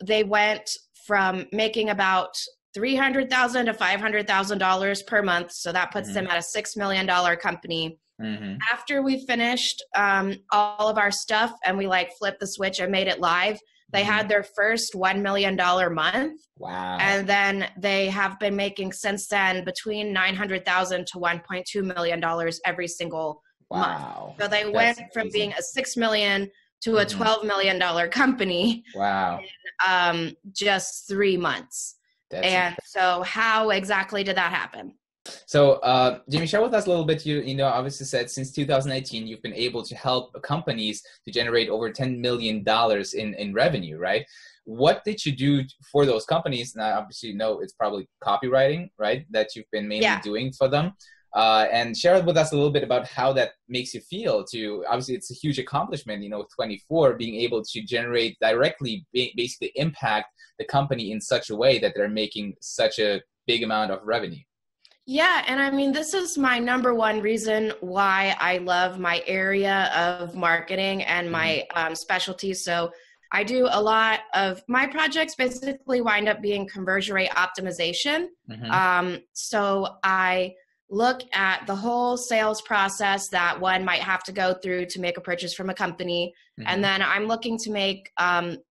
they went from making about $300,000 to $500,000 per month. So that puts them at a $6 million company. After we finished all of our stuff and we like flipped the switch and made it live, they had their first $1 million month. Wow. And then they have been making since then between $900,000 to $1.2 million every single month. So they went from being a $6 million to a $12 million company. Wow. In just 3 months. So how exactly did that happen? So, Jamie, share with us a little bit. You know, obviously said since 2018, you've been able to help companies to generate over $10 million in revenue, right? What did you do for those companies? Now, obviously, you know, it's probably copywriting, right? That you've been mainly doing for them. And share with us a little bit about how that makes you feel to, obviously it's a huge accomplishment, you know, 24, being able to generate directly, basically impact the company in such a way that they're making such a big amount of revenue. Yeah. And I mean, this is my number one reason why I love my area of marketing and my specialty. So I do a lot of my projects basically wind up being conversion rate optimization. So I look at the whole sales process that one might have to go through to make a purchase from a company. And then I'm looking to make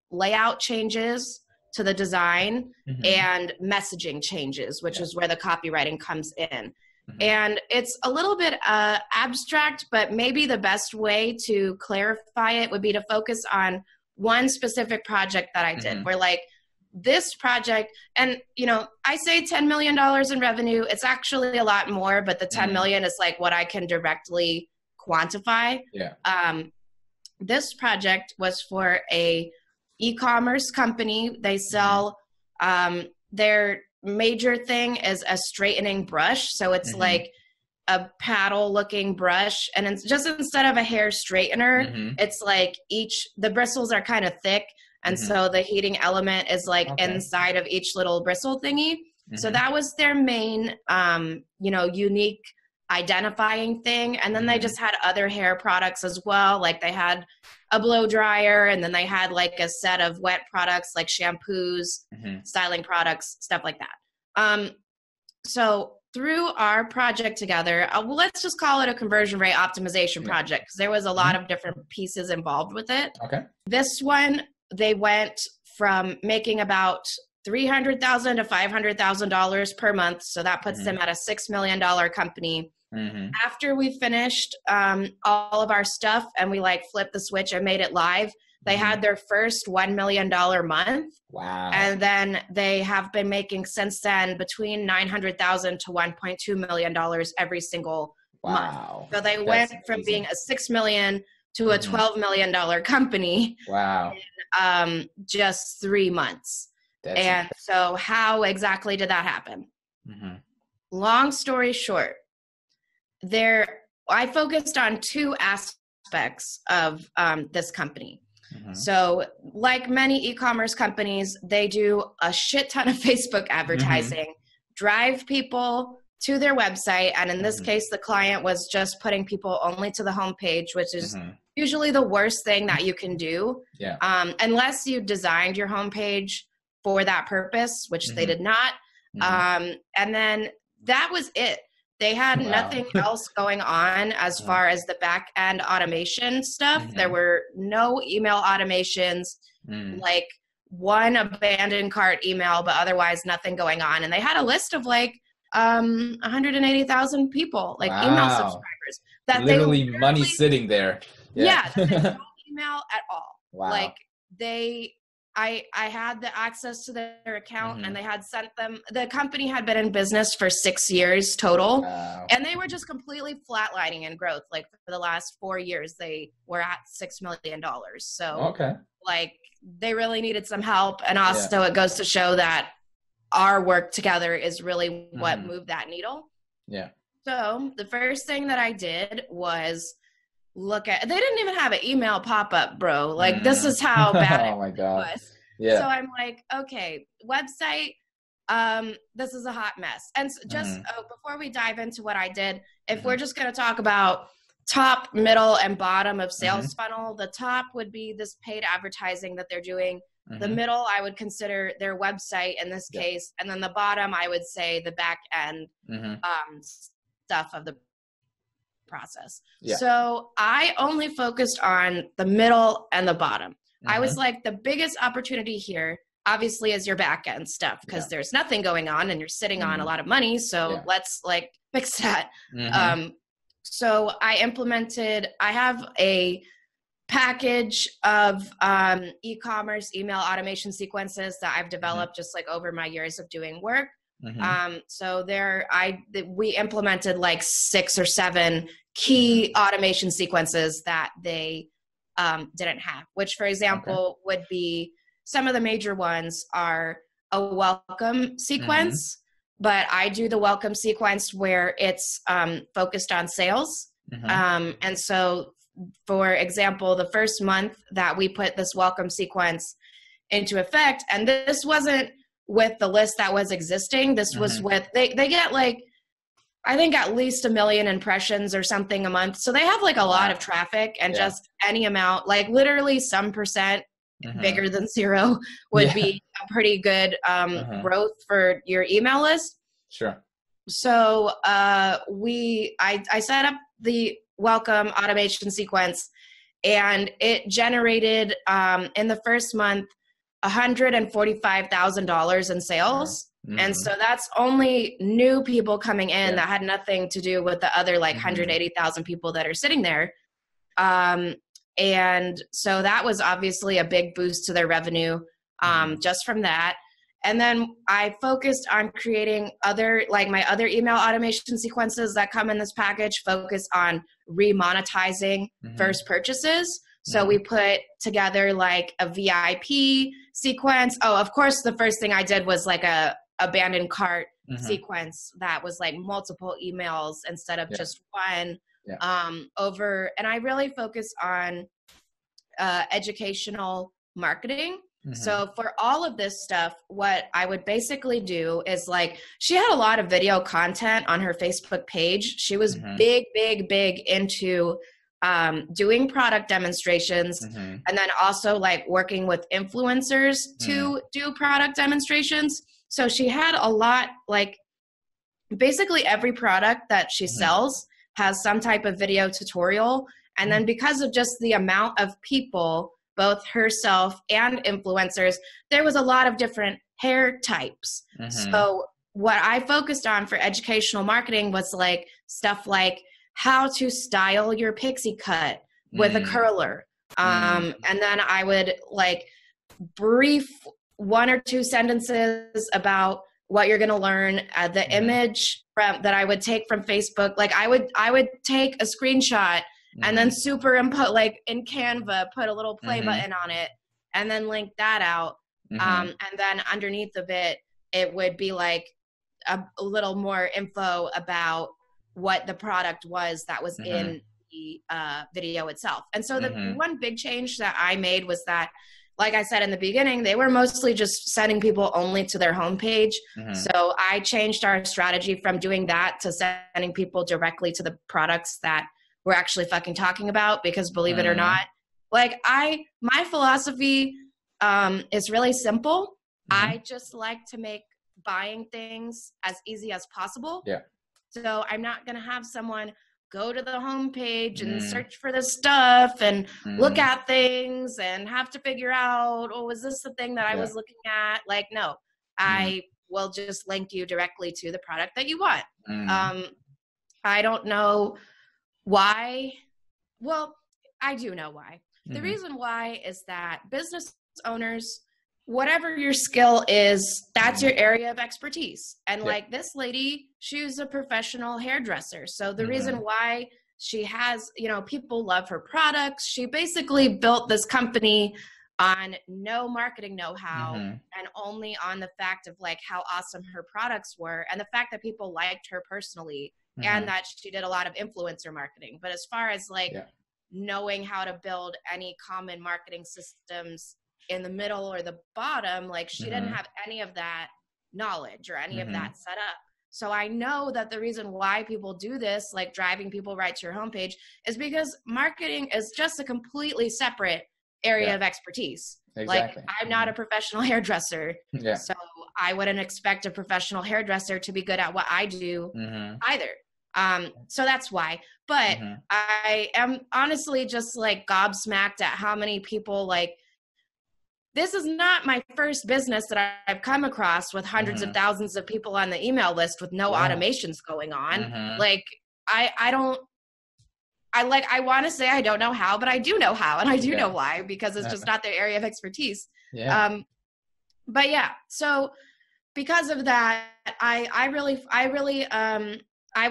layout changes to the design and messaging changes, which is where the copywriting comes in. And it's a little bit abstract, but maybe the best way to clarify it would be to focus on one specific project that I did where like this project, and you know, I say $10 million in revenue, it's actually a lot more, but the 10 million is like what I can directly quantify. This project was for a e-commerce company. They sell, their major thing is a straightening brush. So it's like a paddle looking brush. And it's just instead of a hair straightener, it's like the bristles are kind of thick. And so the heating element is like inside of each little bristle thingy. So that was their main, you know, unique identifying thing. And then they just had other hair products as well. Like they had a blow dryer, and then they had like a set of wet products like shampoos, styling products, stuff like that. So through our project together, well, let's just call it a conversion rate optimization project because there was a lot of different pieces involved with it. This one, they went from making about $300,000 to $500,000 per month. So that puts them at a $6 million company. After we finished all of our stuff and we like flipped the switch and made it live, they had their first $1 million month. Wow. And then they have been making since then between $900,000 to $1.2 million every single month. So they went from being a $6 million to a $12 million company in just 3 months. So how exactly did that happen? Long story short, I focused on two aspects of this company. So like many e-commerce companies, they do a shit ton of Facebook advertising, drive people to their website. And in this case, the client was just putting people only to the homepage, which is usually the worst thing that you can do. Unless you designed your homepage for that purpose, which they did not. And then that was it. They had nothing else going on as far as the back end automation stuff. There were no email automations, like one abandoned cart email, but otherwise nothing going on. And they had a list of like 180,000 people, like email subscribers. That literally money sitting there. That they no email at all. Like I had the access to their account and they had sent them, the company had been in business for 6 years total. And they were just completely flatlining in growth. Like for the last 4 years, they were at $6 million. So like they really needed some help. And also it goes to show that our work together is really what moved that needle. So the first thing that I did was they didn't even have an email pop-up, bro. Like this is how bad it was. So I'm like, okay, website, this is a hot mess. And so just before we dive into what I did, if we're just going to talk about top, middle, and bottom of sales funnel, the top would be this paid advertising that they're doing The middle, I would consider their website in this case. And then the bottom, I would say the back end stuff of the process. So I only focused on the middle and the bottom. I was like, the biggest opportunity here, obviously, is your back end stuff, because there's nothing going on and you're sitting on a lot of money. So let's like fix that. So I have a package of e-commerce email automation sequences that I've developed just like over my years of doing work. So we implemented like 6 or 7 key automation sequences that they didn't have, which, for example, would be, some of the major ones are a welcome sequence, but I do the welcome sequence where it's focused on sales. And so, for example, the first month that we put this welcome sequence into effect, and this wasn't with the list that was existing, this was with, they get like, I think at least 1 million impressions or something a month. So they have like a lot of traffic, and just any amount, like literally some percent bigger than 0 would be a pretty good growth for your email list. Sure. So I set up the welcome automation sequence, and it generated in the first month $145,000 in sales. And so that's only new people coming in that had nothing to do with the other like 180,000 people that are sitting there. And so that was obviously a big boost to their revenue just from that. And then I focused on creating my other email automation sequences that come in this package, focus on remonetizing first purchases. So we put together like a VIP sequence. Oh, of course, the first thing I did was like a abandoned cart sequence that was like multiple emails instead of just one and I really focus on educational marketing. So for all of this stuff, what I would basically do is like, she had a lot of video content on her Facebook page. She was big into doing product demonstrations, and then also like working with influencers to do product demonstrations. So she had a lot, like basically every product that she sells has some type of video tutorial. And then because of just the amount of people, both herself and influencers, there was a lot of different hair types. So what I focused on for educational marketing was like stuff like how to style your pixie cut with a curler. And then I would like brief 1 or 2 sentences about what you're going to learn. The image that I would take from Facebook, like I would take a screenshot and then superimpose, like in Canva, put a little play button on it and then link that out. And then underneath of it, it would be like a little more info about what the product was that was in the video itself. And so the one big change that I made was that, like I said in the beginning, they were mostly just sending people only to their homepage. So I changed our strategy from doing that to sending people directly to the products that we're actually fucking talking about, because believe it or not, like my philosophy is really simple. I just like to make buying things as easy as possible. So I'm not going to have someone go to the homepage and search for this stuff and look at things and have to figure out, oh, is this the thing that I was looking at? Like, no, I will just link you directly to the product that you want. I don't know why. Well, I do know why. The reason why is that business owners, whatever your skill is, that's your area of expertise. And like this lady, she's a professional hairdresser. So the reason why she has, people love her products. She basically built this company on no marketing know-how and only on the fact of like how awesome her products were and the fact that people liked her personally and that she did a lot of influencer marketing. But as far as like knowing how to build any common marketing systems in the middle or the bottom, like she didn't have any of that knowledge or any of that set up. So I know that the reason why people do this, like driving people right to your homepage, is because marketing is just a completely separate area of expertise. Exactly. Like, I'm not a professional hairdresser. Yeah. So I wouldn't expect a professional hairdresser to be good at what I do either. So that's why. But I am honestly just like gobsmacked at how many people, like, this is not my first business that I've come across with hundreds of thousands of people on the email list with no automations going on. Like, I want to say I don't know how, but I do know how, and I do know why, because it's just not their area of expertise. But yeah, so because of that, I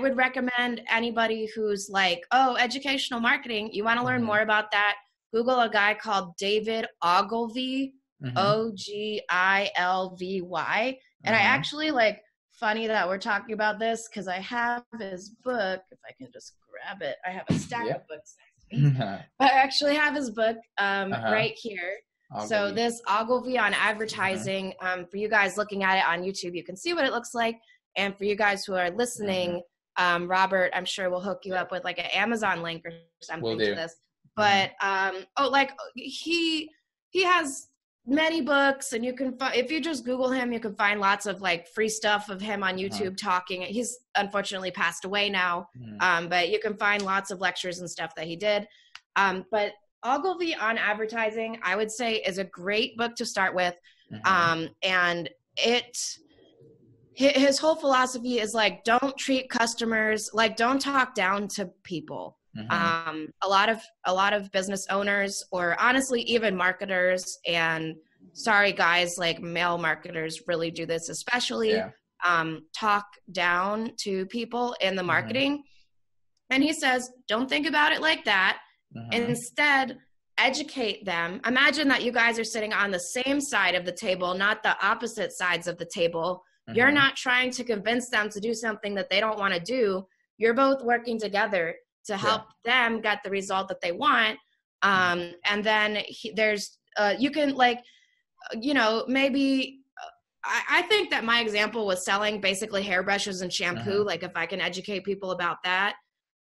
would recommend anybody who's like, oh, educational marketing, you want to learn more about that, Google a guy called David Ogilvy, Ogilvy. And I actually, like, funny that we're talking about this, because I have his book. If I can just grab it, I have a stack of books next to me. I actually have his book right here. Ogilvy. So this Ogilvy on advertising, for you guys looking at it on YouTube, you can see what it looks like. And for you guys who are listening, Robert, I'm sure we'll hook you up with like an Amazon link or something to this. But he has many books, and you can if you just Google him, you can find lots of like free stuff of him on YouTube talking. He's unfortunately passed away now, but you can find lots of lectures and stuff that he did. But Ogilvy on advertising, I would say, is a great book to start with. And his whole philosophy is like, don't treat customers, like, don't talk down to people. A lot of business owners, or honestly even marketers, and sorry guys, like male marketers really do this especially, talk down to people in the marketing. And he says, don't think about it like that. Instead, educate them. Imagine that you guys are sitting on the same side of the table, not the opposite sides of the table. You're not trying to convince them to do something that they don't want to do. You're both working together to help them get the result that they want. And then you can, like, you know, maybe I think that my example was selling basically hairbrushes and shampoo. Like, if I can educate people about that,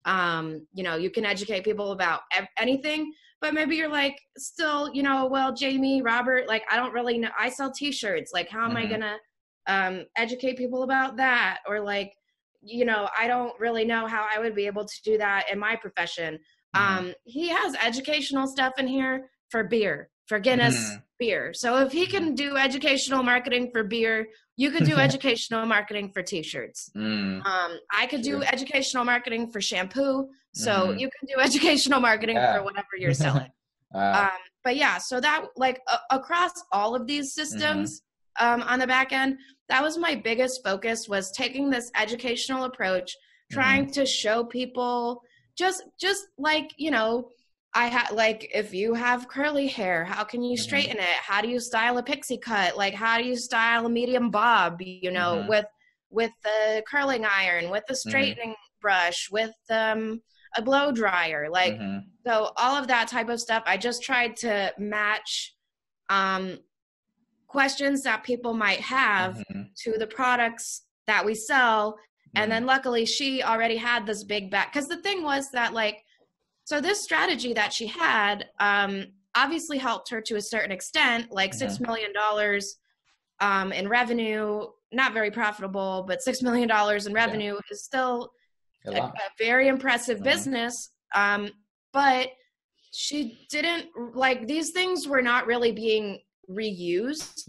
you know, you can educate people about anything. But maybe you're like, still, you know, well, Jamie, Robert, like, I don't really know. I sell t-shirts. Like, how am I going to educate people about that? Or like, you know, I don't really know how I would be able to do that in my profession. He has educational stuff in here for beer, for Guinness beer. So if he can do educational marketing for beer, you could do educational marketing for t-shirts. I could do educational marketing for shampoo. So you can do educational marketing for whatever you're selling. But yeah, so that, like, across all of these systems, on the back end, that was my biggest focus, was taking this educational approach, trying to show people just like, you know, like, if you have curly hair, how can you straighten it? How do you style a pixie cut? Like, how do you style a medium bob, you know, with the curling iron, with the straightening brush, with a blow dryer, like, so all of that type of stuff. I just tried to match questions that people might have to the products that we sell. And then luckily she already had this big back, because the thing was that, like, so this strategy that she had obviously helped her to a certain extent, like $6 million in revenue, not very profitable, but $6 million in revenue is still a very impressive business. But she didn't, like, these things were not really being reused.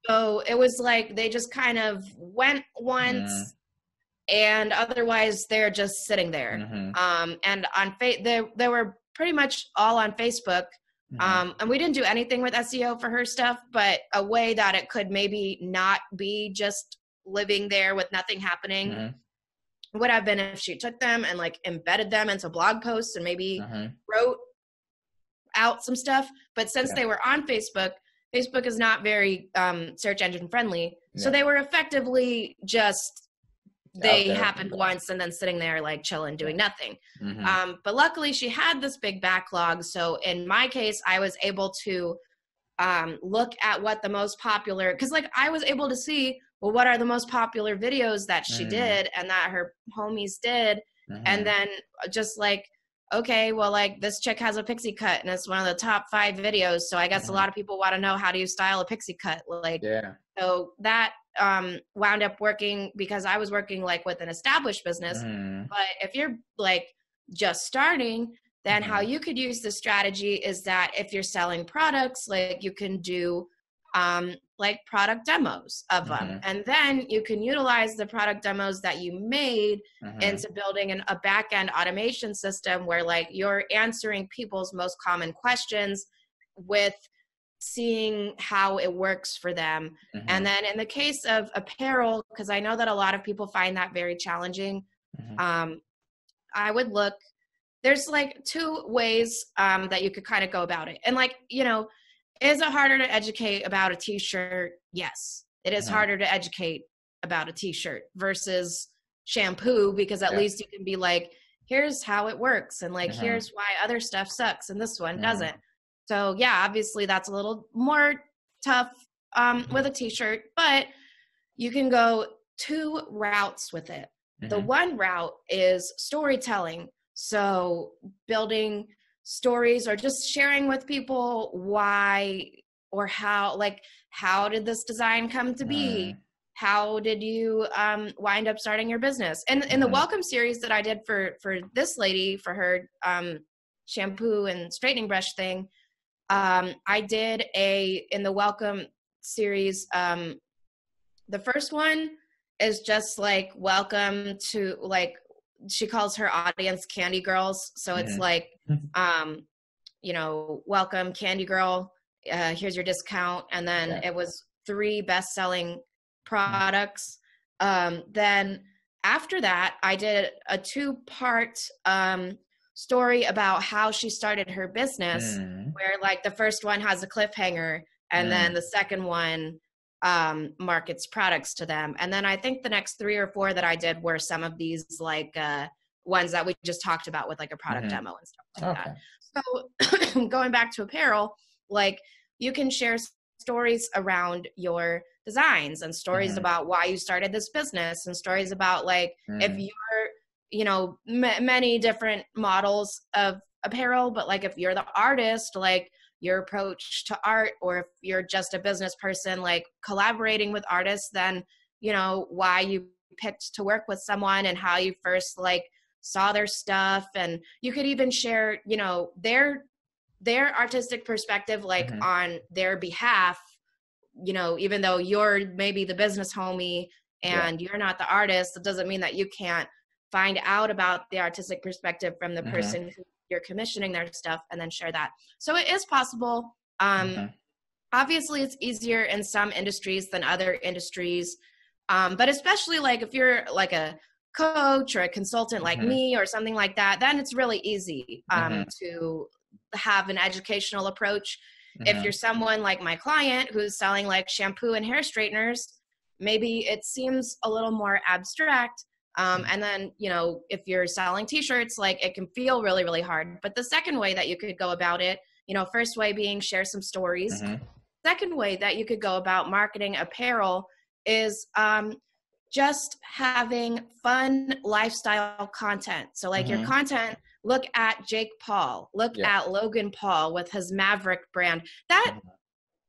So it was like they just kind of went once, and otherwise they're just sitting there. And on they were pretty much all on Facebook. And we didn't do anything with SEO for her stuff, but a way that it could maybe not be just living there with nothing happening would have been if she took them and, like, embedded them into blog posts and maybe wrote out some stuff. But since they were on Facebook, Facebook is not very search engine friendly. So they were effectively just, they happened once and then sitting there, like, chilling, doing nothing. But luckily she had this big backlog. So in my case, I was able to look at what the most popular, because, like, I was able to see, well, what are the most popular videos that she did and that her homies did. And then just, like, okay, well, like this chick has a pixie cut and it's one of the top 5 videos. So I guess a lot of people want to know, how do you style a pixie cut? Like, so that wound up working because I was working like with an established business. But if you're like just starting, then how you could use the strategy is that if you're selling products, like you can do like product demos of them. And then you can utilize the product demos that you made into building a back-end automation system where like you're answering people's most common questions with seeing how it works for them. And then in the case of apparel, because I know that a lot of people find that very challenging, I would look, there's like 2 ways that you could kind of go about it. And like, you know, is it harder to educate about a t-shirt? Yes, it is harder to educate about a t-shirt versus shampoo, because at least you can be like, here's how it works. And like, here's why other stuff sucks and this one doesn't. So yeah, obviously that's a little more tough with a t-shirt, but you can go 2 routes with it. The one route is storytelling. So building stories or just sharing with people why or how, like, how did this design come to be? How did you wind up starting your business? And in the welcome series that I did for this lady, for her shampoo and straightening brush thing, I did in the welcome series, the first one is just like, welcome to, like, she calls her audience Candy Girls. So it's like, you know, welcome Candy Girl, here's your discount. And then it was 3 best-selling products. Then after that, I did a 2-part story about how she started her business, where like the first one has a cliffhanger and then the second one markets products to them. And then I think the next 3 or 4 that I did were some of these like ones that we just talked about with like a product demo and stuff like that. So going back to apparel, like you can share stories around your designs and stories about why you started this business and stories about like if you're, you know, many different models of apparel, but like if you're the artist, like your approach to art, or if you're just a business person, like collaborating with artists, then, you know, why you picked to work with someone and how you first like saw their stuff. And you could even share, you know, their artistic perspective, like on their behalf, you know, even though you're maybe the business homie and you're not the artist, it doesn't mean that you can't find out about the artistic perspective from the person who you're commissioning their stuff and then share that. So it is possible. Obviously it's easier in some industries than other industries. But especially like if you're like a coach or a consultant like me or something like that, then it's really easy to have an educational approach. If you're someone like my client who's selling like shampoo and hair straighteners, maybe it seems a little more abstract. And then, you know, if you're selling t-shirts, like it can feel really, really hard. But the second way that you could go about it, you know, first way being share some stories. Second way that you could go about marketing apparel is just having fun lifestyle content. So like your content, look at Jake Paul, look at Logan Paul with his Maverick brand. That,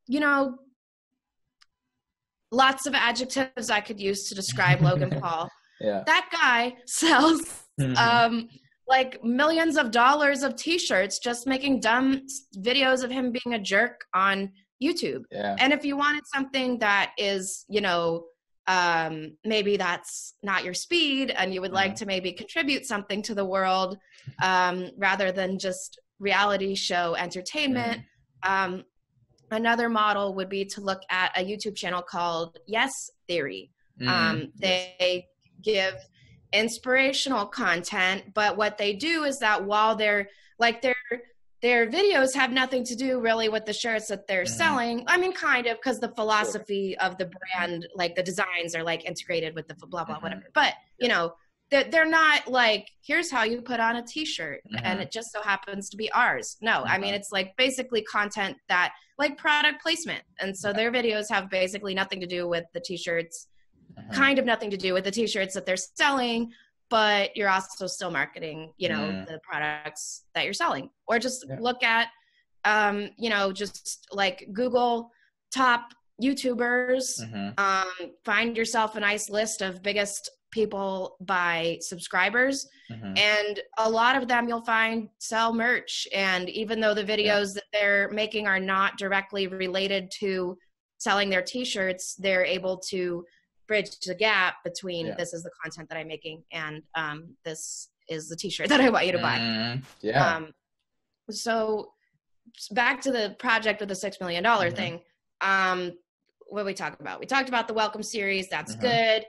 you know, lots of adjectives I could use to describe Logan Paul. That guy sells like millions of dollars of t-shirts just making dumb videos of him being a jerk on YouTube. And if you wanted something that is, you know, maybe that's not your speed and you would like to maybe contribute something to the world rather than just reality show entertainment, another model would be to look at a YouTube channel called Yes Theory. They give inspirational content, but what they do is that while they're like their videos have nothing to do really with the shirts that they're selling. I mean, kind of, because the philosophy of the brand, like the designs are like integrated with the blah, blah, whatever. But, you know, they're not like, here's how you put on a t-shirt and it just so happens to be ours. No, I mean, it's like basically content that like product placement. And so their videos have basically nothing to do with the t-shirts, kind of nothing to do with the t-shirts that they're selling, but you're also still marketing, you know, the products that you're selling. Or just look at, you know, just like Google top YouTubers, find yourself a nice list of biggest people by subscribers, and a lot of them you'll find sell merch. And even though the videos that they're making are not directly related to selling their t-shirts, they're able to bridge the gap between this is the content that I'm making and this is the t-shirt that I want you to buy. So back to the project with the $6 million thing. What did we talk about? We talked about the welcome series. That's good.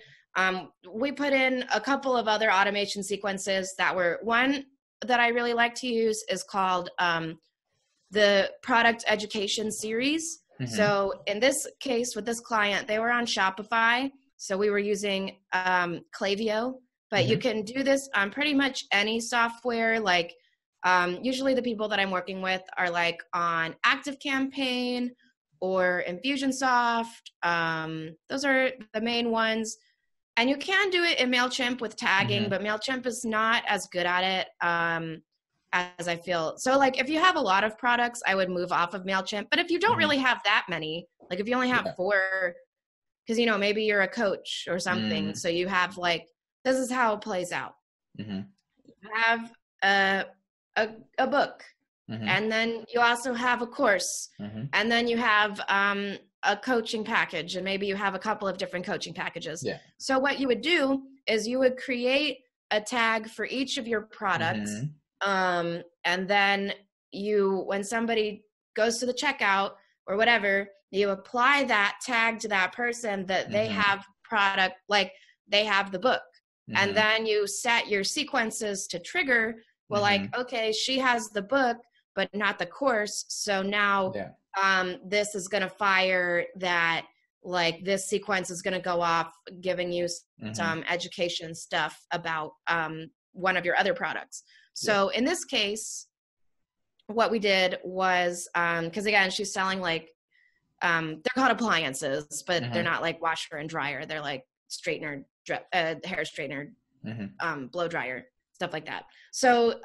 We put in a couple of other automation sequences that were, one that I really like to use is called the product education series. So in this case with this client, they were on Shopify. So we were using Klaviyo, but you can do this on pretty much any software. Like usually the people that I'm working with are like on ActiveCampaign or Infusionsoft. Those are the main ones. And you can do it in MailChimp with tagging, but MailChimp is not as good at it as I feel. So like if you have a lot of products, I would move off of MailChimp. But if you don't really have that many, like if you only have 4, because, you know, maybe you're a coach or something. So you have like, this is how it plays out. You have a book. And then you also have a course. And then you have a coaching package, and maybe you have a couple of different coaching packages. So what you would do is you would create a tag for each of your products. And then you, when somebody goes to the checkout or whatever, you apply that tag to that person that they have product, like they have the book. And then you set your sequences to trigger, well, like, okay, she has the book, but not the course. So now this is going to fire that, like this sequence is going to go off giving you some education stuff about one of your other products. So in this case, what we did was, because again, she's selling like, they're called appliances, but they're not like washer and dryer. They're like straightener, hair straightener, blow dryer, stuff like that. So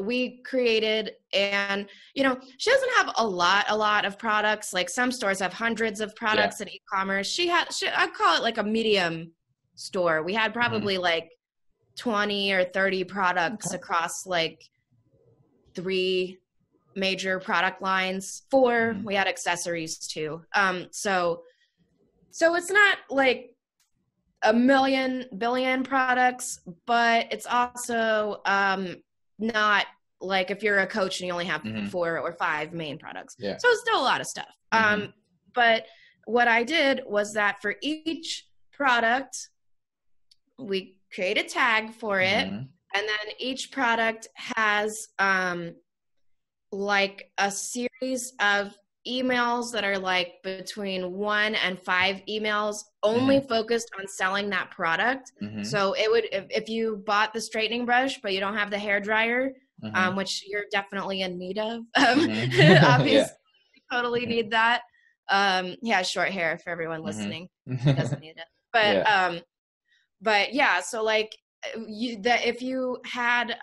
we created, and you know, she doesn't have a lot of products. Like some stores have hundreds of products in e-commerce. I'd call it like a medium store. We had probably like 20 or 30 products across like 3 major product lines. 4, we had accessories too. So it's not like a billion products, but it's also not like if you're a coach and you only have 4 or 5 main products. So it's still a lot of stuff. But what I did was that for each product, we create a tag for it. And then each product has like a series of emails that are like between 1 and 5 emails only focused on selling that product. So it would, if you bought the straightening brush, but you don't have the hair dryer, which you're definitely in need of, obviously you totally need that. Short hair for everyone listening, doesn't need it. But yeah, so like if you had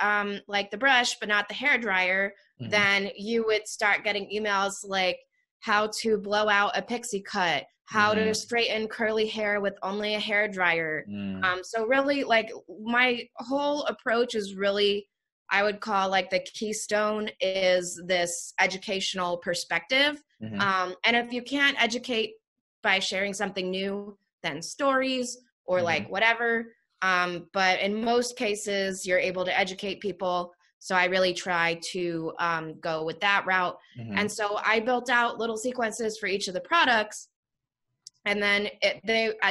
like the brush, but not the hair dryer, then you would start getting emails like how to blow out a pixie cut, how to straighten curly hair with only a hair dryer. So really like my whole approach is really, I would call like the keystone is this educational perspective. And if you can't educate by sharing something new, then stories or like whatever. But in most cases, you're able to educate people. So I really try to go with that route. And so I built out little sequences for each of the products. And then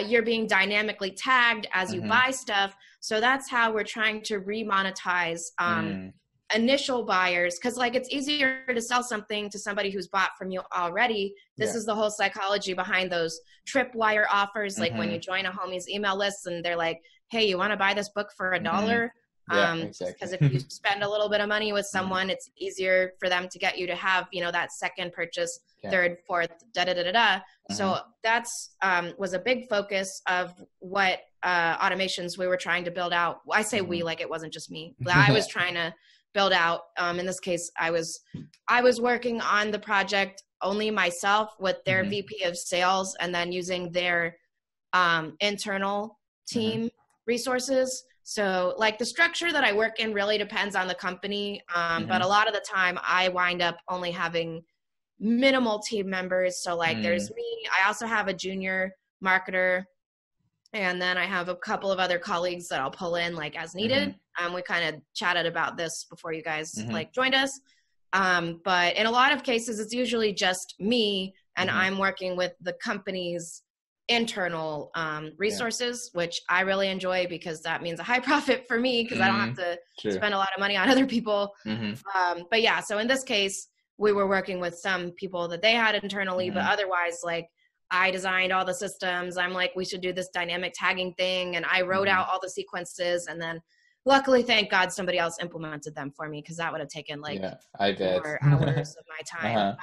you're being dynamically tagged as you buy stuff. So that's how we're trying to remonetize initial buyers. Because like it's easier to sell something to somebody who's bought from you already. This is the whole psychology behind those tripwire offers. Like when you join a homie's email list and they're like, hey, you want to buy this book for $1? Yeah, Just exactly. because if you spend a little bit of money with someone, it's easier for them to get you to have, that second purchase, third, fourth, da-da-da-da-da. So that's was a big focus of what automations we were trying to build out. I say we, like it wasn't just me. I was trying to build out. In this case, I was working on the project only myself with their VP of sales, and then using their internal team resources. So like the structure that I work in really depends on the company. But a lot of the time I wind up only having minimal team members. So like there's me, I also have a junior marketer, and then I have a couple of other colleagues that I'll pull in like as needed. We kind of chatted about this before you guys like joined us. But in a lot of cases, it's usually just me, and I'm working with the company's internal resources, which I really enjoy because that means a high profit for me because I don't have to spend a lot of money on other people. But yeah, so in this case, we were working with some people that they had internally, but otherwise, like I designed all the systems. I'm like, we should do this dynamic tagging thing. And I wrote out all the sequences, and then luckily, thank God, somebody else implemented them for me because that would have taken like 4 hours of my time.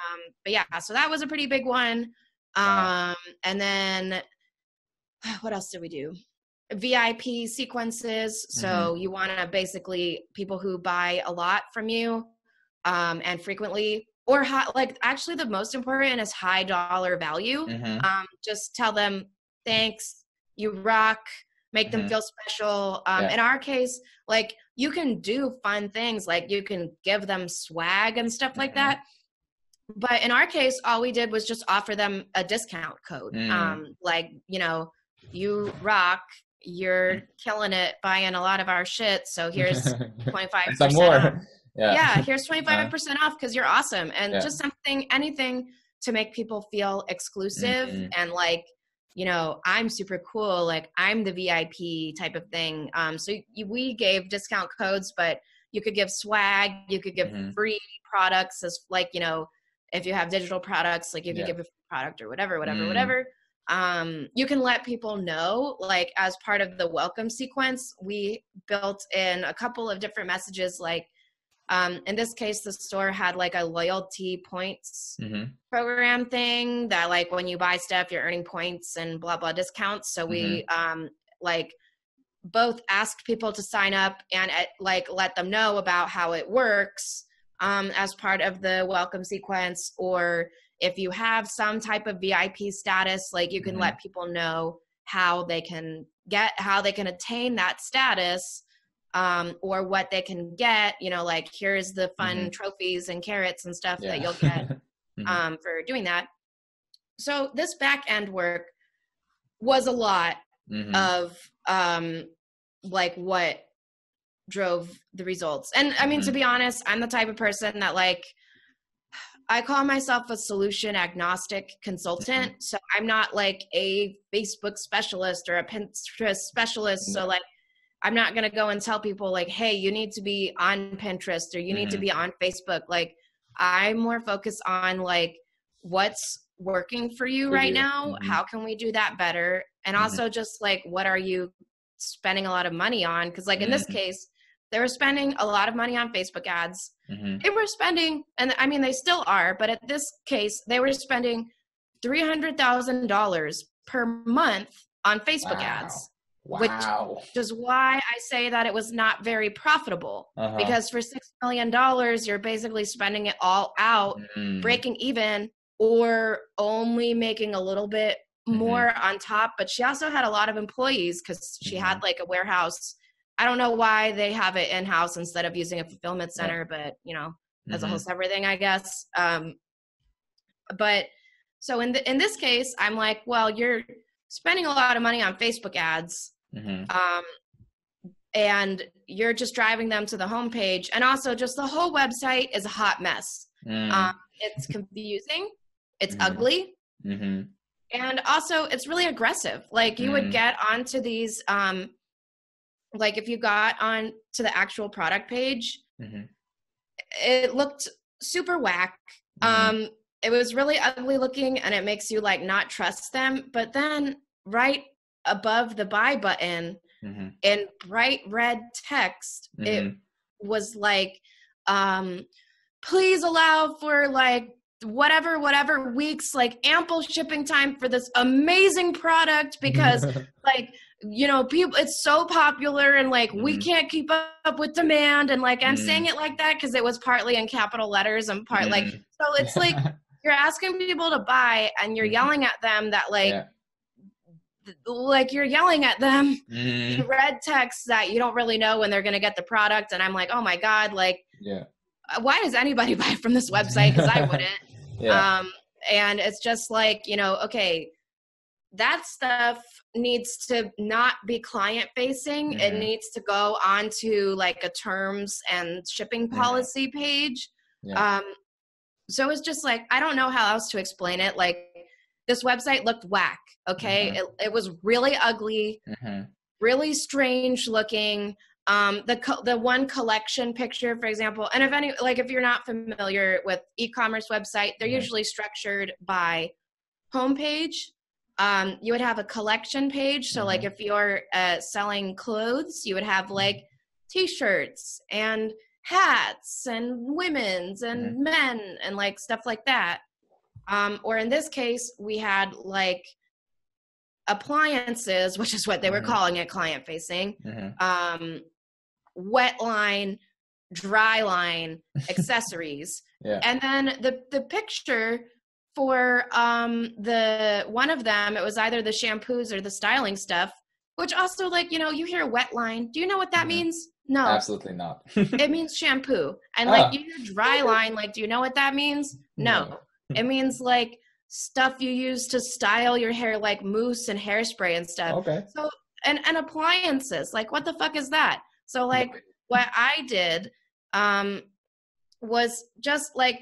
But yeah, so that was a pretty big one. And then what else did we do? VIP sequences. So you want to basically people who buy a lot from you and frequently, or like actually the most important is high dollar value. Just tell them thanks, you rock. Make them feel special. In our case, like you can do fun things, like you can give them swag and stuff like that. But in our case, all we did was just offer them a discount code. Like, you rock, you're killing it buying a lot of our shit. So here's 25% some more. off. Yeah, here's 25% off because you're awesome. And just anything to make people feel exclusive and like, I'm super cool. Like I'm the VIP type of thing. So we gave discount codes, but you could give swag, you could give free products as like, if you have digital products, like you could give a free product or whatever. You can let people know, like as part of the welcome sequence, we built in a couple of different messages. Like in this case, the store had like a loyalty points program thing that like when you buy stuff, you're earning points and blah, blah discounts. So we like both asked people to sign up and like let them know about how it works as part of the welcome sequence. Or if you have some type of VIP status, like you can let people know how they can attain that status. Or what they can get, like here's the fun trophies and carrots and stuff that you'll get for doing that. So this back end work was a lot of like what drove the results. And I mean, to be honest, I'm the type of person that like, I call myself a solution agnostic consultant. So I'm not like a Facebook specialist or a Pinterest specialist. So like, I'm not going to go and tell people like, hey, you need to be on Pinterest or you need to be on Facebook. Like I'm more focused on like what's working for you right now. How can we do that better? And also just like, what are you spending a lot of money on? Cause like in this case, they were spending a lot of money on Facebook ads. They were spending, and I mean, they still are, but at this case, they were spending $300,000 per month on Facebook ads. Which is why I say that it was not very profitable because for $6 million, you're basically spending it all out, breaking even, or only making a little bit more on top. But she also had a lot of employees because she had like a warehouse. I don't know why they have it in-house instead of using a fulfillment center, but that's a whole separate thing, I guess. But so in this case, I'm like, well, you're spending a lot of money on Facebook ads, and you're just driving them to the homepage, and also just the whole website is a hot mess. It's confusing, it's ugly, and also it's really aggressive. Like you would get onto these, like if you got on to the actual product page, it looked super whack. It was really ugly looking, and it makes you like not trust them. But then right above the buy button in bright red text, it was like, please allow for like whatever weeks, like ample shipping time for this amazing product because like, you know, people, it's so popular and like we can't keep up with demand. And like I'm saying it like that because it was partly in capital letters and part like, so it's like you're asking people to buy and you're yelling at them that like, like you're yelling at them in red text that you don't really know when they're going to get the product. And I'm like, oh my God, like, why does anybody buy from this website? Because I wouldn't. And it's just like, you know, okay, that stuff needs to not be client facing. It needs to go onto like a terms and shipping policy page. So it's just like, I don't know how else to explain it. Like this website looked whack. Okay. It was really ugly, really strange looking. The one collection picture, for example, and if you're not familiar with e-commerce website, they're usually structured by homepage. You would have a collection page. So like if you're selling clothes, you would have like t-shirts and hats and women's and men and like stuff like that. Or in this case, we had like appliances, which is what they were calling it, client facing, wet line, dry line, accessories. And then the picture for the one of them, it was either the shampoos or the styling stuff, which also like, you know, you hear wet line. Do you know what that means? No. Absolutely not. It means shampoo. And like you hear dry line, like, do you know what that means? No. It means like stuff you use to style your hair, like mousse and hairspray and stuff. Okay. So, and appliances, like what the fuck is that? So like what I did was just like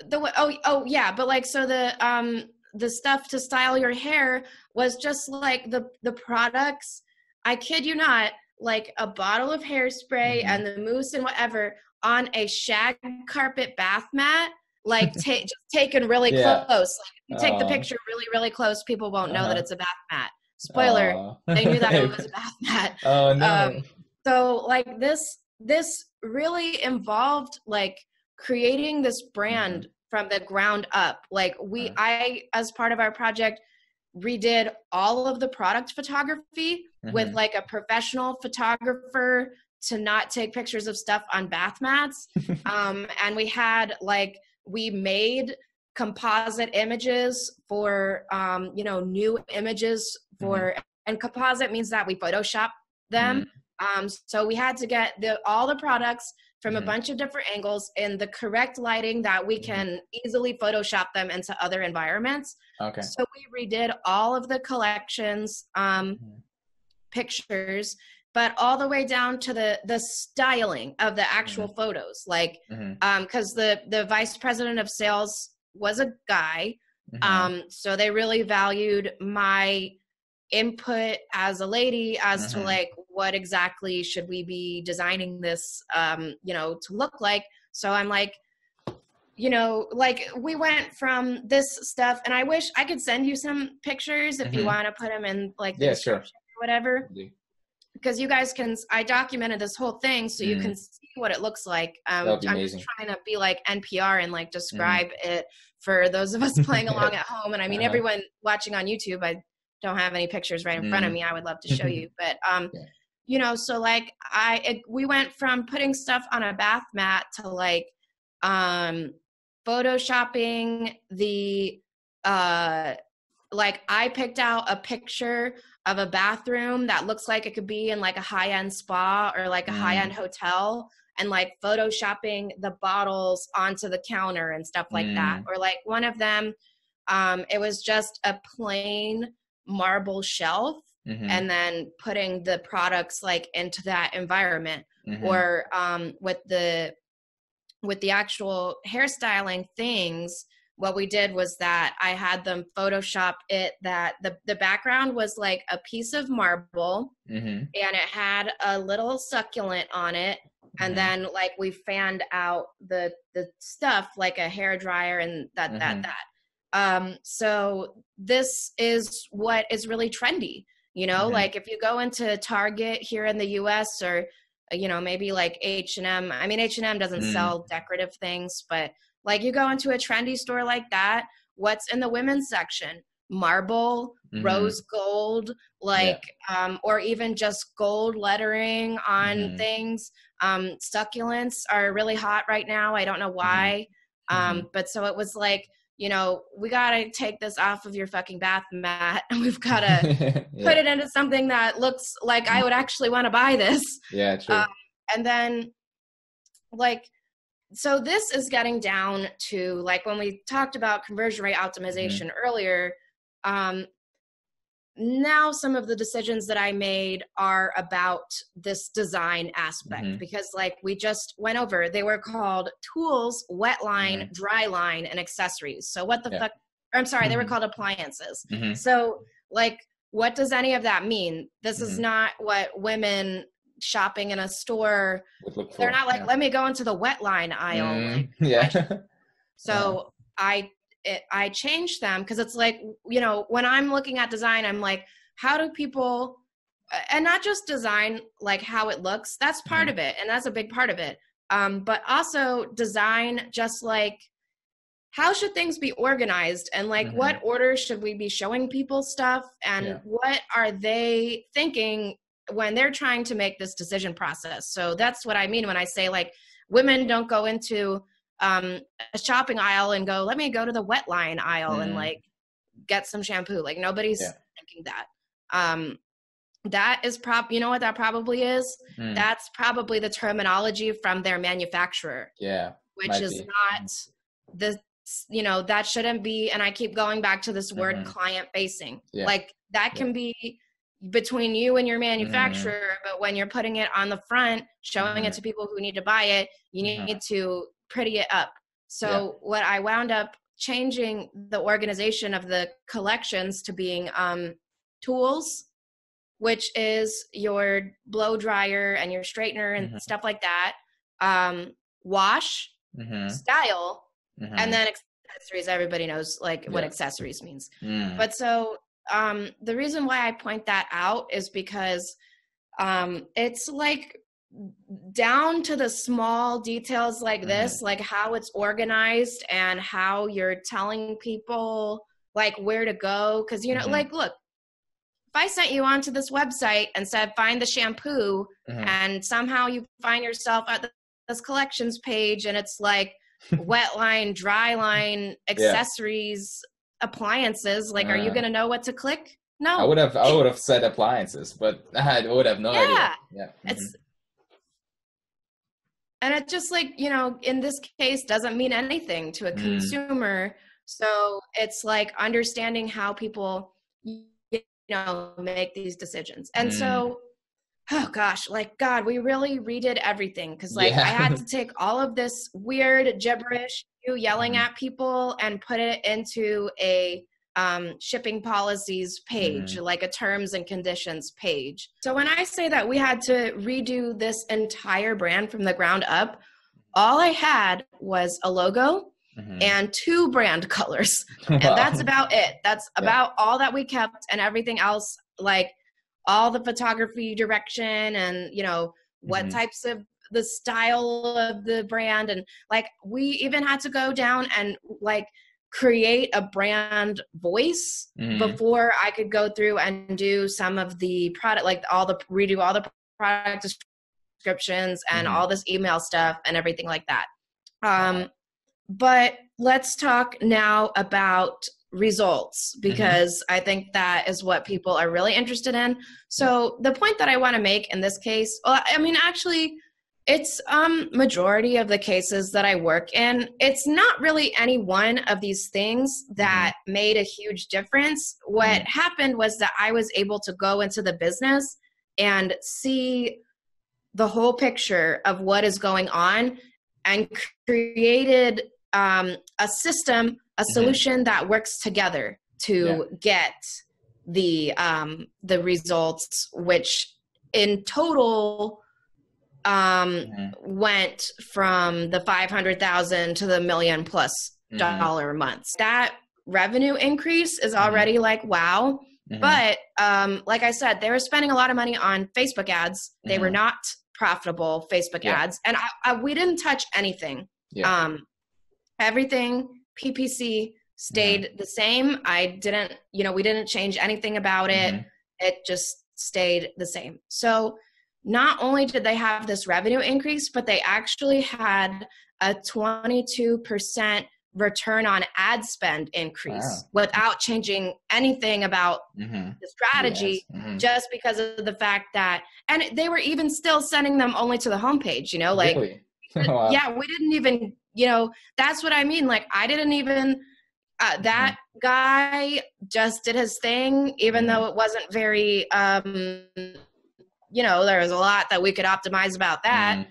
but like, so the stuff to style your hair was just like the products, I kid you not, like a bottle of hairspray and the mousse and whatever on a shag carpet bath mat, like just taken really close. Like if you take the picture really, really close, people won't know that it's a bath mat. Spoiler, they knew that it was a bath mat. Oh no. So like this really involved like creating this brand from the ground up. Like I, as part of our project, redid all of the product photography with like a professional photographer to not take pictures of stuff on bath mats. And we had like, we made composite images for, you know, new images for, and composite means that we Photoshop them. So we had to get all the products from a bunch of different angles in the correct lighting that we can easily Photoshop them into other environments. Okay. So we redid all of the collections, pictures, but all the way down to the styling of the actual photos. Like, cause the vice president of sales was a guy. So they really valued my input as a lady as to like, what exactly should we be designing this, you know, to look like. So I'm like, you know, like we went from this stuff, and I wish I could send you some pictures if you want to put them in like the description or whatever, because you guys can, I documented this whole thing so you can see what it looks like. I'm just trying to be like NPR and like describe it for those of us playing along at home. And I mean, everyone watching on YouTube, I don't have any pictures right in front of me. I would love to show you, but you know, so like we went from putting stuff on a bath mat to like photoshopping the like I picked out a picture of a bathroom that looks like it could be in like a high-end spa or like a high-end hotel, and like photoshopping the bottles onto the counter and stuff like that. Or like one of them, it was just a plain marble shelf and then putting the products like into that environment. Or with the actual hairstyling things, what we did was that I had them Photoshop it, that the background was like a piece of marble and it had a little succulent on it. And then like we fanned out the stuff like a hair dryer and that. So this is what is really trendy. You know, like if you go into Target here in the US, or, you know, maybe like H&M. I mean, H&M doesn't sell decorative things, but like you go into a trendy store like that, what's in the women's section? Marble, rose gold, like, or even just gold lettering on things. Succulents are really hot right now. I don't know why. But so it was like, you know, we got to take this off of your fucking bath mat, and we've got to put it into something that looks like I would actually want to buy this. Yeah, true. And then like, so this is getting down to like when we talked about conversion rate optimization earlier, now some of the decisions that I made are about this design aspect, because like we just went over, they were called tools, wet line, dry line, and accessories. So what the fuck, or I'm sorry, they were called appliances. So like, what does any of that mean? This is not what women shopping in a store, they're not like, let me go into the wet line aisle. So I changed them, because it's like, you know, when I'm looking at design, I'm like, how do people, and not just design, like how it looks, that's part of it. And that's a big part of it. But also design, just like, how should things be organized? And like, what order should we be showing people stuff? And what are they thinking when they're trying to make this decision process? So that's what I mean when I say like, women don't go into a shopping aisle and go, let me go to the wet line aisle and like get some shampoo. Like nobody's thinking that. That is you know what that probably is? That's probably the terminology from their manufacturer. Which is not the, you know, that shouldn't be, and I keep going back to this word client facing. Like that can be between you and your manufacturer, but when you're putting it on the front, showing it to people who need to buy it, you need to pretty it up. So what I wound up changing the organization of the collections to being tools, which is your blow dryer and your straightener and stuff like that, wash, style, and then accessories. Everybody knows like what accessories means. But so the reason why I point that out is because it's like down to the small details like this, like how it's organized and how you're telling people like where to go. Cause you know, like, look, if I sent you onto this website and said, find the shampoo, and somehow you find yourself at this collections page and it's like wet line, dry line, accessories, appliances, like, are you going to know what to click? No. I would have said appliances, but I would have no idea. It's, and it just like, you know, in this case doesn't mean anything to a consumer. So it's like understanding how people, you know, make these decisions. And so, oh gosh, like, God, we really redid everything. Cause like I had to take all of this weird gibberish, you yelling at people, and put it into a shipping policies page, like a terms and conditions page. So when I say that we had to redo this entire brand from the ground up, all I had was a logo and 2 brand colors. And that's about it. That's about all that we kept, and everything else, like all the photography direction and, you know, what types of the style of the brand. And like, we even had to go down and like create a brand voice before I could go through and do some of the product, like redo all the product descriptions and all this email stuff and everything like that. But let's talk now about results, because I think that is what people are really interested in. So the point that I want to make in this case, well, I mean, actually, it's majority of the cases that I work in, it's not really any one of these things that made a huge difference. What happened was that I was able to go into the business and see the whole picture of what is going on, and created a system, a solution that works together to get the results, which in total went from the 500,000 to the $1 million+ dollar months. That revenue increase is already like, wow. But like I said, they were spending a lot of money on Facebook ads. They were not profitable Facebook ads. And we didn't touch anything. Everything PPC stayed the same. We didn't change anything about it. It just stayed the same. So not only did they have this revenue increase, but they actually had a 22% return on ad spend increase without changing anything about the strategy, just because of the fact that, and they were even still sending them only to the homepage, like, really? Wow. Yeah, we didn't even, that's what I mean. Like, I didn't even, that guy just did his thing, even though it wasn't very, there was a lot that we could optimize about that.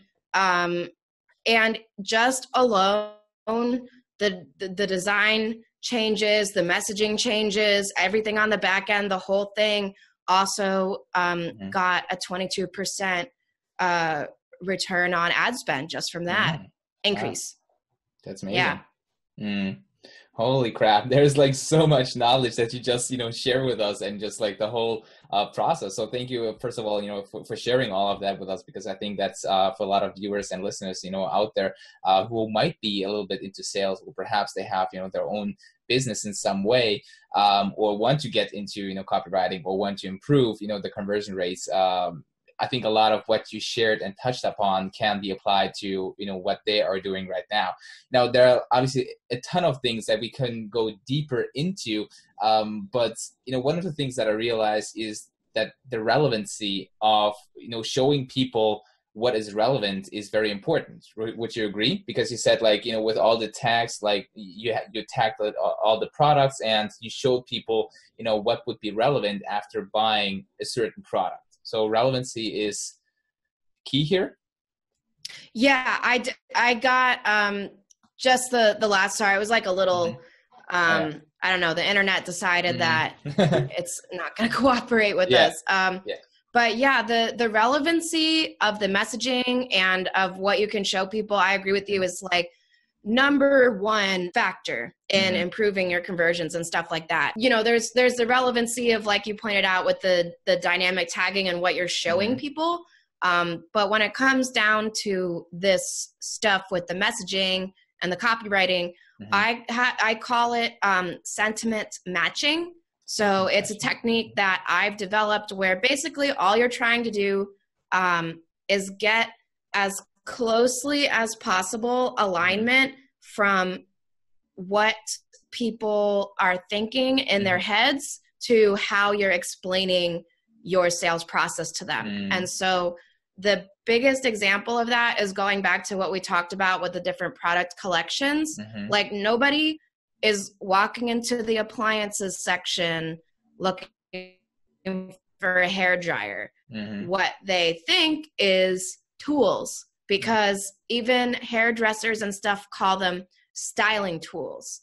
And just alone, the design changes, the messaging changes, everything on the back end, the whole thing also got a 22% return on ad spend just from that increase. Wow. That's amazing. Yeah. Holy crap. There's like so much knowledge that you just, share with us, and just like the whole process. So thank you, first of all, for sharing all of that with us, because I think that's for a lot of viewers and listeners, out there who might be a little bit into sales, or perhaps they have, their own business in some way, or want to get into, copywriting, or want to improve, the conversion rates. I think a lot of what you shared and touched upon can be applied to, what they are doing right now. Now, there are obviously a ton of things that we can go deeper into, but, one of the things that I realized is that the relevancy of, showing people what is relevant is very important. Would you agree? Because you said, like, with all the tags, like you tagged all the products, and you showed people, what would be relevant after buying a certain product. So relevancy is key here? Yeah, I got just the last, sorry, it was like a little, I don't know, the internet decided that it's not going to cooperate with us. But yeah, the relevancy of the messaging and of what you can show people, I agree with you, is like number one factor in improving your conversions and stuff like that. There's the relevancy of, like you pointed out, with the dynamic tagging and what you're showing people. But when it comes down to this stuff with the messaging and the copywriting, I call it sentiment matching. So it's a technique that I've developed where basically all you're trying to do is get as closely as possible alignment from what people are thinking in their heads to how you're explaining your sales process to them. And so the biggest example of that is going back to what we talked about with the different product collections. Like, nobody is walking into the appliances section looking for a hairdryer. What they think is tools, because even hairdressers and stuff call them styling tools,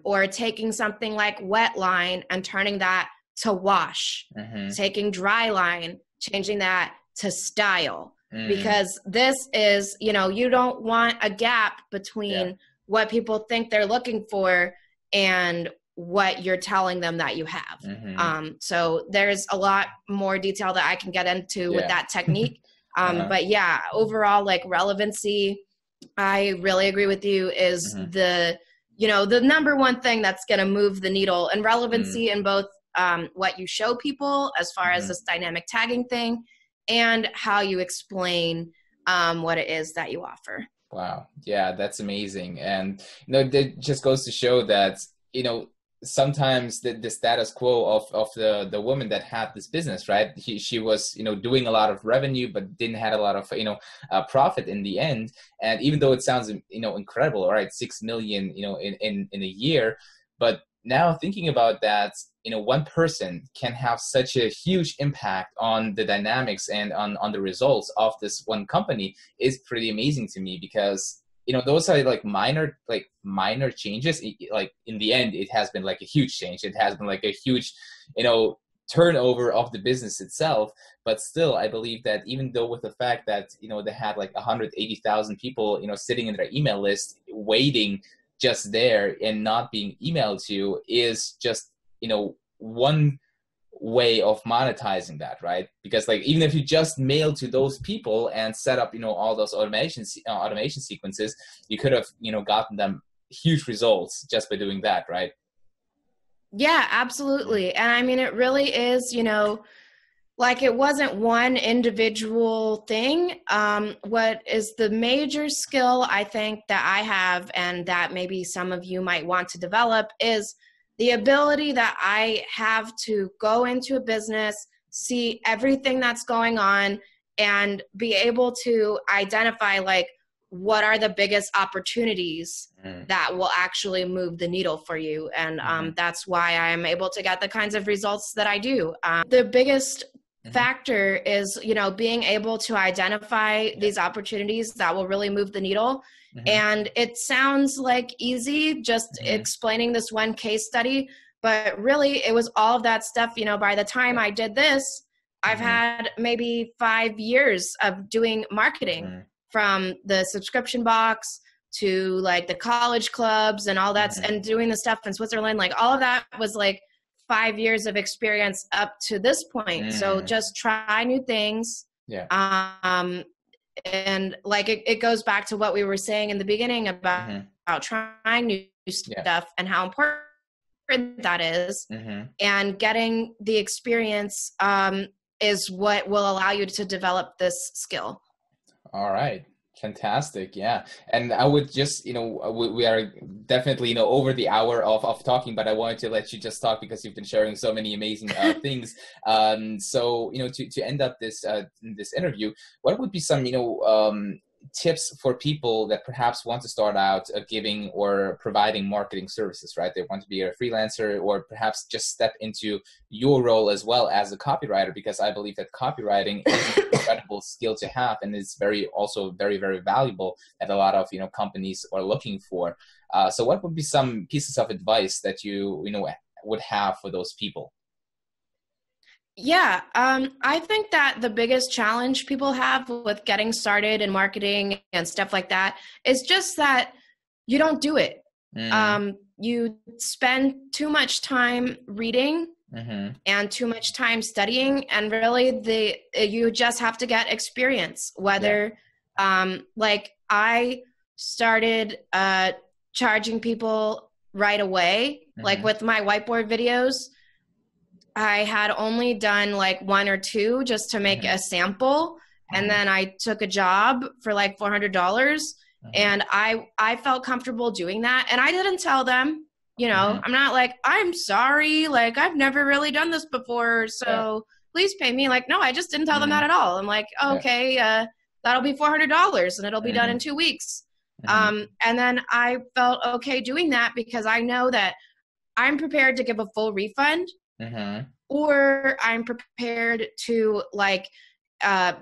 or taking something like wet line and turning that to wash, taking dry line, changing that to style, because this is, you don't want a gap between what people think they're looking for and what you're telling them that you have. So there's a lot more detail that I can get into with that technique. But yeah, overall, like, relevancy, I really agree with you, is the number one thing that's going to move the needle. And relevancy in both what you show people as far as this dynamic tagging thing, and how you explain what it is that you offer. Wow. Yeah, that's amazing. And, it just goes to show that, sometimes the status quo of the woman that had this business, right? She was, doing a lot of revenue, but didn't have a lot of, profit in the end. And even though it sounds, incredible, all right, 6 million, in a year, but now thinking about that, one person can have such a huge impact on the dynamics and on the results of this one company is pretty amazing to me, because those are like minor changes. Like, in the end, it has been like a huge change. It has been like a huge, turnover of the business itself. But still, I believe that even though with the fact that, they had like 180,000 people, sitting in their email list waiting just there and not being emailed to, is just, one way of monetizing that, right? Because like, even if you just mail to those people and set up, all those automation sequences, you could have, gotten them huge results just by doing that, right? Yeah, absolutely. And I mean, it really is, like it wasn't one individual thing. What is the major skill I think that I have, and that maybe some of you might want to develop, is the ability that I have to go into a business, see everything that's going on, and be able to identify like what are the biggest opportunities that will actually move the needle for you. And that's why I'm able to get the kinds of results that I do. The biggest factor is, being able to identify these opportunities that will really move the needle. And it sounds like easy just explaining this one case study, but really it was all of that stuff. By the time I did this, I've had maybe 5 years of doing marketing, from the subscription box to like the college clubs and all that, and doing the stuff in Switzerland. Like all of that was like 5 years of experience up to this point. So just try new things. And like it goes back to what we were saying in the beginning about trying new stuff and how important that is. And getting the experience is what will allow you to develop this skill. All right. Fantastic. Yeah. And I would just, we are definitely, over the hour of talking, but I wanted to let you just talk because you've been sharing so many amazing things. So, to end up this interview, what would be some, tips for people that perhaps want to start out giving or providing marketing services, right? They want to be a freelancer or perhaps just step into your role as well as a copywriter, because I believe that copywriting is an incredible skill to have, and it's also very, very valuable that a lot of, companies are looking for. So what would be some pieces of advice that you would have for those people? Yeah, I think that the biggest challenge people have with getting started in marketing and stuff like that is just that you don't do it. You spend too much time reading and too much time studying, and really you just have to get experience. Whether like I started charging people right away, like with my whiteboard videos. I had only done like 1 or 2 just to make a sample. And then I took a job for like $400 and I felt comfortable doing that. And I didn't tell them, I'm not like, I'm sorry, like I've never really done this before, so please pay me. Like, no, I just didn't tell them that at all. I'm like, okay, that'll be $400 and it'll be done in 2 weeks. And then I felt okay doing that because I know that I'm prepared to give a full refund. Or I'm prepared to like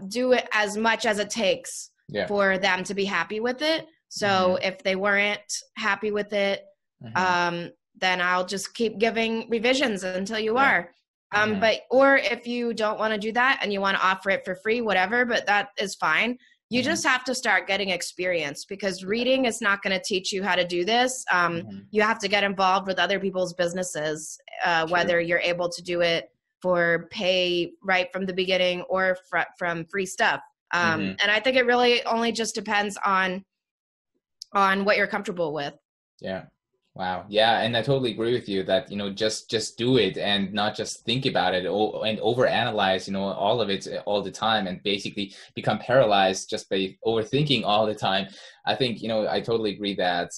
do it as much as it takes for them to be happy with it. So if they weren't happy with it, then I'll just keep giving revisions until you are. Or if you don't want to do that and you want to offer it for free, whatever, but that is fine. You just have to start getting experience, because reading is not going to teach you how to do this. You have to get involved with other people's businesses, whether you're able to do it for pay right from the beginning or from free stuff. And I think it really only just depends on what you're comfortable with. Yeah. Wow. Yeah. And I totally agree with you that, just do it and not just think about it and overanalyze, all of it all the time and basically become paralyzed just by overthinking all the time. I think, I totally agree that,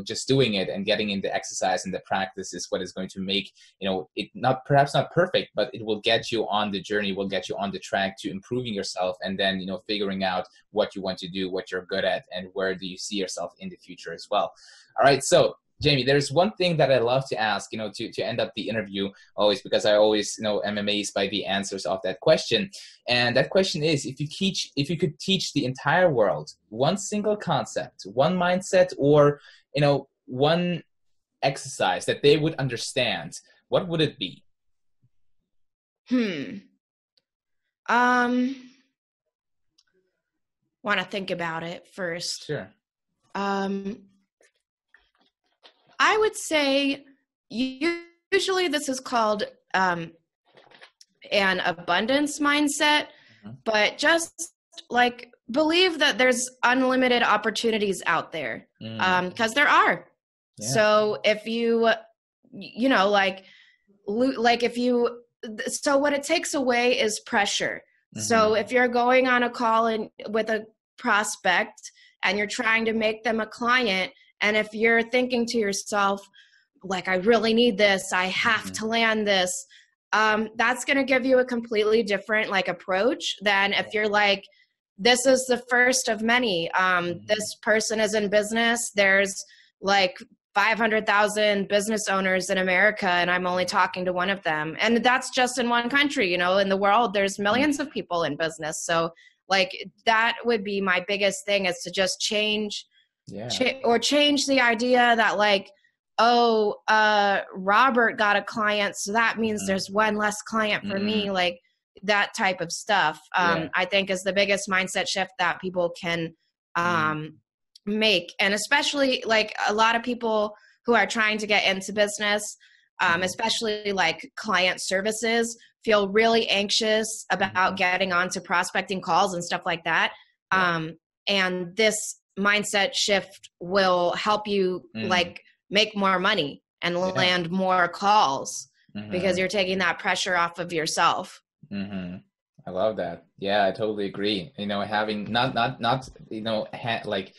just doing it and getting into exercise and the practice is what is going to make, it perhaps not perfect, but it will get you on the journey, will get you on the track to improving yourself, and then, figuring out what you want to do, what you're good at, and where do you see yourself in the future as well. All right. So, Jamie, there's one thing that I love to ask, to end up the interview always, because I always, am amazed by the answers of that question. And that question is, if you could teach the entire world one single concept, one mindset, or, one exercise that they would understand, what would it be? Want to think about it first. Sure. I would say usually this is called and abundance mindset, but just like believe that there's unlimited opportunities out there, because there are. Yeah. So if you know, like if you, so what it takes away is pressure. So if you're going on a call with a prospect and you're trying to make them a client, and if you're thinking to yourself, like, I really need this, I have to land this, that's going to give you a completely different like approach than if you're like, this is the first of many. This person is in business. There's like 500,000 business owners in America, and I'm only talking to one of them. And that's just in one country, you know, in the world, there's millions of people in business. So like that would be my biggest thing, is to just change the idea that like, oh, Robert got a client, so that means there's one less client for me. Like that type of stuff, I think is the biggest mindset shift that people can, make. And especially like a lot of people who are trying to get into business, especially like client services, feel really anxious about getting onto prospecting calls and stuff like that. And this mindset shift will help you like make more money and land more calls, because you're taking that pressure off of yourself. I love that. Yeah, I totally agree. You know, having not you know, like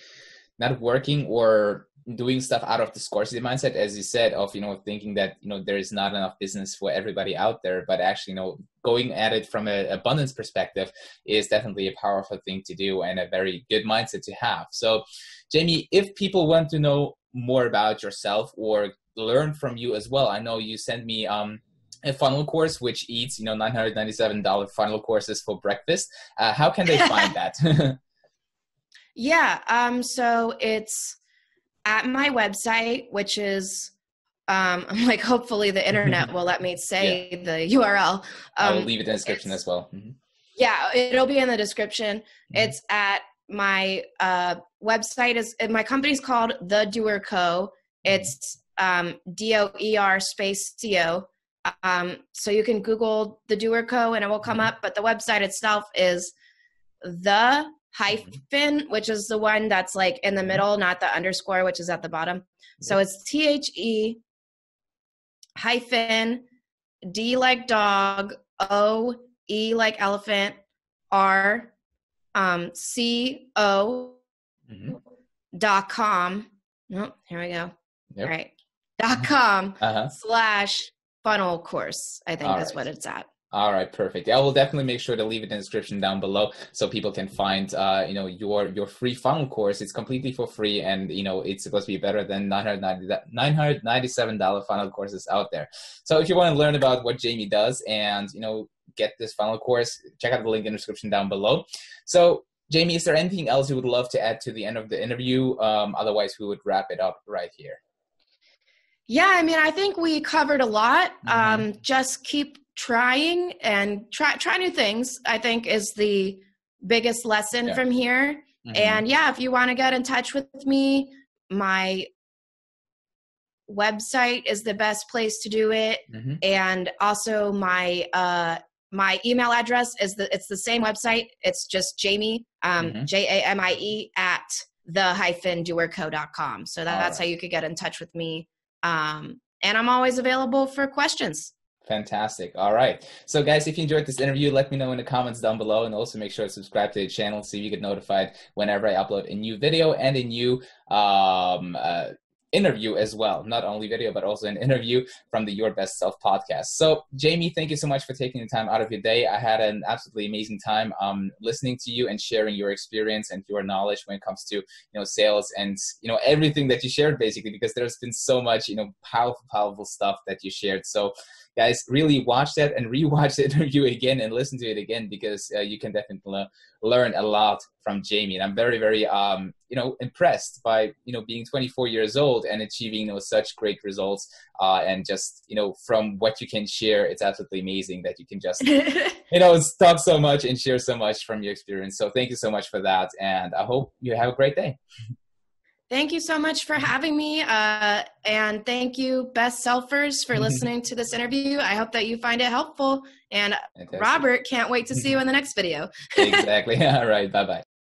not working or doing stuff out of the scarcity mindset, as you said, of, you know, thinking that, you know, there is not enough business for everybody out there, but actually, you know, going at it from an abundance perspective is definitely a powerful thing to do and a very good mindset to have. So, Jamie, if people want to know more about yourself or learn from you as well, I know you sent me a funnel course which eats, you know, $997 funnel courses for breakfast. How can they find that? Yeah. So it's at my website, which is, I'm like, hopefully the internet will let me say the URL. I will leave it in the description as well. Yeah, it'll be in the description. It's at my website. My company's called The Doer Co. It's DOER space CO. So you can Google The Doer Co. and it will come up, but the website itself is the hyphen, which is the one that's like in the middle, not the underscore, which is at the bottom. So it's THE hyphen D like dog, OE like elephant, R CO.com. Oh, here we go. All right. .com /funnel course. I think that's what it's at. All right, perfect. I will definitely make sure to leave it in the description down below so people can find, you know, your free funnel course. It's completely for free, and, you know, it's supposed to be better than $997 funnel courses out there. So if you want to learn about what Jamie does and, you know, get this funnel course, check out the link in the description down below. So, Jamie, is there anything else you would love to add to the end of the interview? Otherwise, we would wrap it up right here. Yeah, I mean, I think we covered a lot. Just keep trying and try new things, I think, is the biggest lesson from here. And yeah, if you want to get in touch with me, my website is the best place to do it. And also my my email address is it's the same website. It's just Jamie, JAMIE at the-doerco.com. So that's how you could get in touch with me. And I'm always available for questions. Fantastic. All right. So guys, if you enjoyed this interview, let me know in the comments down below, and also make sure to subscribe to the channel so you get notified whenever I upload a new video and a new interview as well. Not only video, but also an interview from the Your Best Self podcast. So Jamie, thank you so much for taking the time out of your day. I had an absolutely amazing time listening to you and sharing your experience and your knowledge when it comes to, you know, sales and, you know, everything that you shared, basically, because there's been so much, you know, powerful stuff that you shared. So guys, really watch that and rewatch the interview again and listen to it again, because you can definitely learn a lot from Jamie. And I'm very, very, you know, impressed by, you know, being 24 years old and achieving, you know, such great results. And just, you know, from what you can share, it's absolutely amazing that you can just, you know, talk so much and share so much from your experience. So thank you so much for that. And I hope you have a great day. Thank you so much for having me. And thank you, best selfers, for listening to this interview. I hope that you find it helpful. And Fantastic. Robert, can't wait to see you in the next video. Exactly. All right. Bye-bye.